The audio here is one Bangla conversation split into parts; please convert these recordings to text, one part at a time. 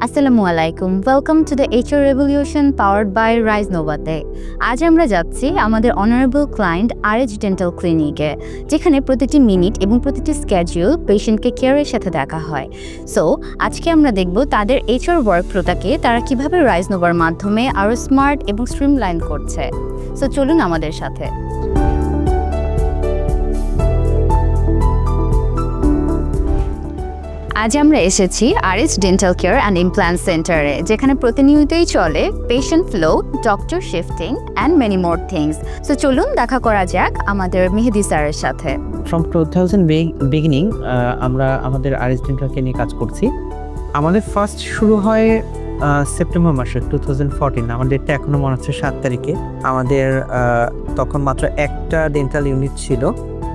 আসসালামু আলাইকুম, welcome to the HR revolution powered by Rise নোভাতে। আজ আমরা যাচ্ছি আমাদের অনারেবল ক্লায়েন্ট RH ডেন্টাল ক্লিনিকে, যেখানে প্রতিটি মিনিট এবং প্রতিটি স্কেডিউল পেশেন্টকে কেয়ারের সাথে দেখা হয়। সো আজকে আমরা দেখব তাদের HR ওয়ার্কফ্লোটাকে তারা কিভাবে রাইজ নোভার মাধ্যমে আরও স্মার্ট এবং স্ট্রিমলাইন করছে। সো চলুন আমাদের সাথে। আজ আমরা এসেছি RH dental care and implant সেন্টারে, যেখানে প্রতিনিয়তই চলে patient flow, doctor shifting and many more things. So চলুন দেখা করা যাক আমাদের মেহেদি স্যারের সাথে। ফ্রম 2000 বিগিনিং আমরা আমাদের RH ডেন্টালকে নিয়ে কাজ করছি। আমাদের ফার্স্ট শুরু হয় সেপ্টেম্বর মাসে 2014। আমাদের ডেটটা এখনও মনে হচ্ছে 7 তারিখে। আমাদের তখন মাত্র একটা ডেন্টাল ইউনিট ছিল।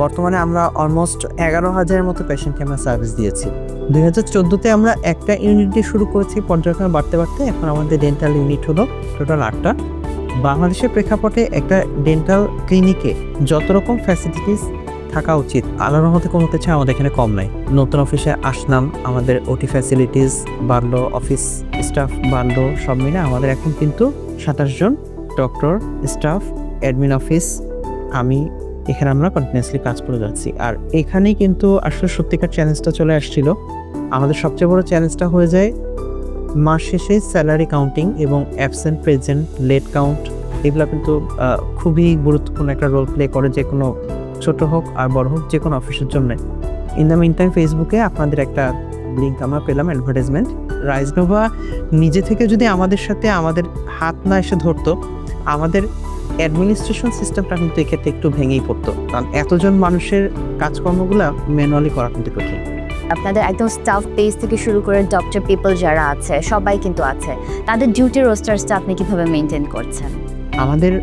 বর্তমানে আমরা অলমোস্ট 11,000-এর মতো পেশেন্টকে আমরা সার্ভিস দিয়েছি। 2014-তে আমরা একটা ইউনিট দিয়ে শুরু করেছি, পর্যায়ক্রমে বাড়তে বাড়তে এখন আমাদের ডেন্টাল ইউনিট হলো টোটাল 8টা। বাংলাদেশের প্রেক্ষাপটে একটা ডেন্টাল ক্লিনিকে যত রকম ফ্যাসিলিটিস থাকা উচিত, আল্লাহর রহমতে কোনো কিছু আমাদের এখানে কম নাই। নতুন অফিসে আসলাম, আমাদের ওটি ফ্যাসিলিটিস বাড়লো, অফিস স্টাফ বাড়লো, সব মিলে আমাদের এখন কিন্তু 27 জন ডক্টর, স্টাফ, অ্যাডমিন অফিস, আমি এখানে আমরা কন্টিনিউয়াসলি কাজ করে যাচ্ছি। আর এখানেই কিন্তু আসলে সত্যিকার চ্যালেঞ্জটা চলে আসছিল। আমাদের সবচেয়ে বড় চ্যালেঞ্জটা হয়ে যায় মাস শেষে স্যালারি কাউন্টিং এবং অ্যাবসেন্ট, প্রেজেন্ট, লেট কাউন্ট। এগুলো কিন্তু খুবই গুরুত্বপূর্ণ একটা রোল প্লে করে, যে কোনো ছোট হোক আর বড় হোক, যে কোনো অফিসের জন্য। ইন দ্য মিন টাইম ফেসবুকে আপনাদের একটা লিঙ্ক আমরা পেলাম, অ্যাডভার্টাইজমেন্ট। রাইজ নোভা নিজে থেকে যদি আমাদের সাথে আমাদের হাত না এসে ধরতো, আমাদের অ্যাডমিনিস্ট্রেশন সিস্টেমটা কিন্তু এক্ষেত্রে একটু ভেঙেই পড়তো, কারণ এতজন মানুষের কাজকর্মগুলো ম্যানুয়ালি করা কিন্তু কঠিন। আপনাদের একদম স্টাফ পেজ থেকে শুরু করে ডক্টর পিপল যারা আছে সবাই কিন্তু আছে, তাদের ডিউটি রোস্টার্সটা আপনি কিভাবে মেনটেন করছেন? আমাদের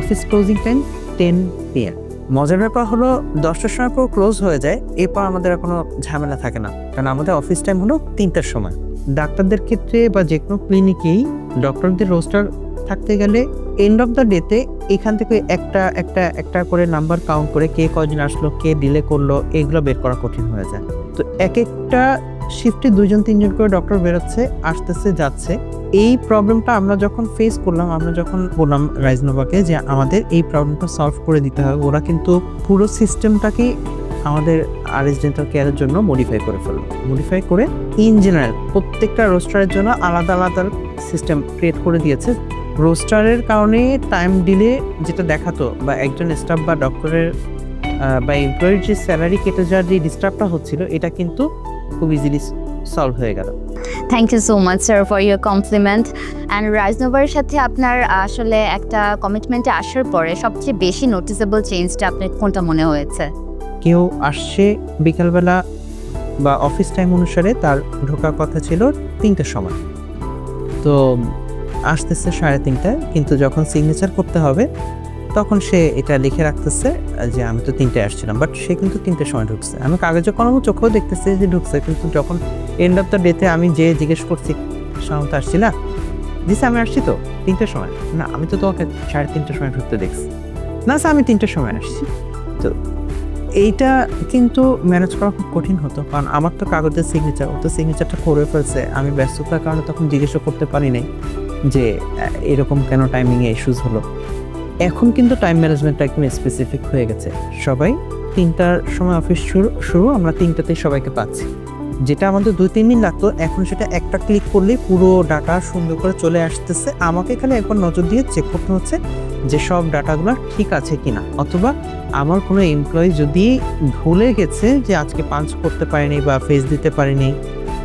অফিস ক্লোজিং টাইম 10 PM। মজার ব্যাপার হলো 10টার সময় পুরো ক্লোজ হয়ে যায়, এরপর আমাদের আর কোনো ঝামেলা থাকে না, কারণ আমাদের অফিস টাইম হলো 3টার সময়। ডাক্তারদের ক্ষেত্রে বা যে কোনো ক্লিনিকেই ডক্টরদের রোস্টার থাকতে গেলে এন্ড অফ দ্য ডেতে এখান থেকে একটা করে নাম্বার কাউন্ট করে কে কয়জন আসলো, কে ডিলে করলো, এগুলো বের করা কঠিন হয়ে যায়। তো এক একটা শিফটে 2-3জন করে ডক্টর বেরোচ্ছে, আসতেছে, যাচ্ছে। এই প্রবলেমটা আমরা যখন ফেস করলাম, আমরা যখন বললাম রাইজ নোভাকে যে আমাদের এই প্রবলেমটা সলভ করে দিতে হবে, ওরা কিন্তু পুরো সিস্টেমটাকেই আমাদের RH ডেন্টাল কেয়ারের জন্য মডিফাই করে ফেললো। মডিফাই করে ইন জেনারেল প্রত্যেকটা রোস্টারের জন্য আলাদা আলাদা সিস্টেম ক্রিয়েট করে দিয়েছে। রোস্টারের কারণে টাইম ডিলে যেটা দেখাতো, বা একজন স্টাফ বা ডক্টরের বা এমপ্লয়ির যে স্যালারি কেটে যাওয়ার যে ডিস্টার্বটা হচ্ছিল, এটা কিন্তু খুব ইজিলি সলভ হয়ে গেল। Thank you so much sir for your compliment. And Rise নোভার সাথে আপনার আসলে একটা কমিটমেন্টে আসার পরে সবচেয়ে বেশি নোটিসেবল চেঞ্জটা আপনার কোনটা মনে হয়েছে? কেউ আসছে বিকালবেলা বা অফিস টাইম অনুসারে, তার ঢোকার কথা ছিল 3টার সময়, তো আসতেছে 3:30টায়, কিন্তু যখন সিগনেচার করতে হবে তখন সে এটা লিখে রাখতেছে যে আমি তো 3টায় আসছিলাম, বাট সে কিন্তু 3টার সময় ঢুকছে। আমি কাগজে কলমে চোখেও দেখতেছি যে ঢুকছে, কিন্তু যখন এন্ড অফ দ্য ডেতে আমি যে জিজ্ঞেস করছি সময় তো আসছি না, দিছে আমি আসছি তো 3টার সময়, না আমি তো তোমাকে 3:30টার সময় ঢুকতে দেখছি, না স্যার আমি 3টার সময় আসছি। তো এইটা কিন্তু ম্যানেজ করা খুব কঠিন হতো, কারণ আমার তো কাগজের সিগনেচার, ও তো সিগনেচারটা করে ফেলছে। আমি ব্যস্ততার কারণে তখন জিজ্ঞেসও করতে পারি নাই যে এরকম কেন টাইমিংয়ে ইস্যুস হলো। এখন কিন্তু টাইম ম্যানেজমেন্টটা একদম স্পেসিফিক হয়ে গেছে। সবাই 3টার সময় অফিস শুরু, আমরা 3টাতেই সবাইকে পাচ্ছি। যেটা আমাদের 2-3 দিন লাগতো, এখন সেটা একটা ক্লিক করলেই পুরো ডাটা সুন্দর করে চলে আসতেছে। আমাকে খালি একবার নজর দিয়ে চেক করতে হচ্ছে যে সব ডাটাগুলো ঠিক আছে কিনা, অথবা আমার কোনো এমপ্লয়ি যদি ভুলে গেছে যে আজকে পাঞ্চ করতে পারেনি বা ফেস দিতে পারেনি,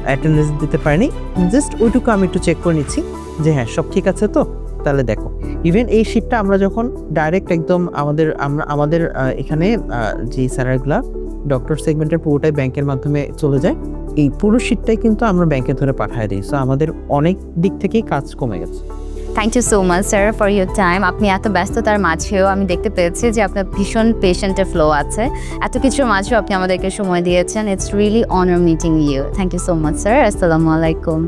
অ্যাটেন্ডেন্স দিতে পারেনি, জাস্ট ওইটুকু আমি একটু চেক করে নিচ্ছি যে হ্যাঁ সব ঠিক আছে, তো তাহলে দেখো। ইভেন এই শিটটা আমরা যখন ডাইরেক্ট একদম আমাদের এখানে যে স্যালারিগুলা ডক্টর সেগমেন্টের পুরোটাই ব্যাংকের মাধ্যমে চলে যায়, এই পুরো শিটটাই কিন্তু আমরা ব্যাংকে ধরে পাঠিয়ে দিই। সো আমাদের অনেক দিক থেকেই কাজ কমে গেছে। Thank you so much sir for your time. আপনি এত ব্যস্ততার মাঝেও আমি দেখতে পেয়েছি যে আপনার ভীষণ পেশেন্টের ফ্লো আছে, এত কিছুর মাঝেও আপনি আমাদেরকে সময় দিয়েছেন। It's really honour meeting you. Thank you so much sir. আসসালামু আলাইকুম।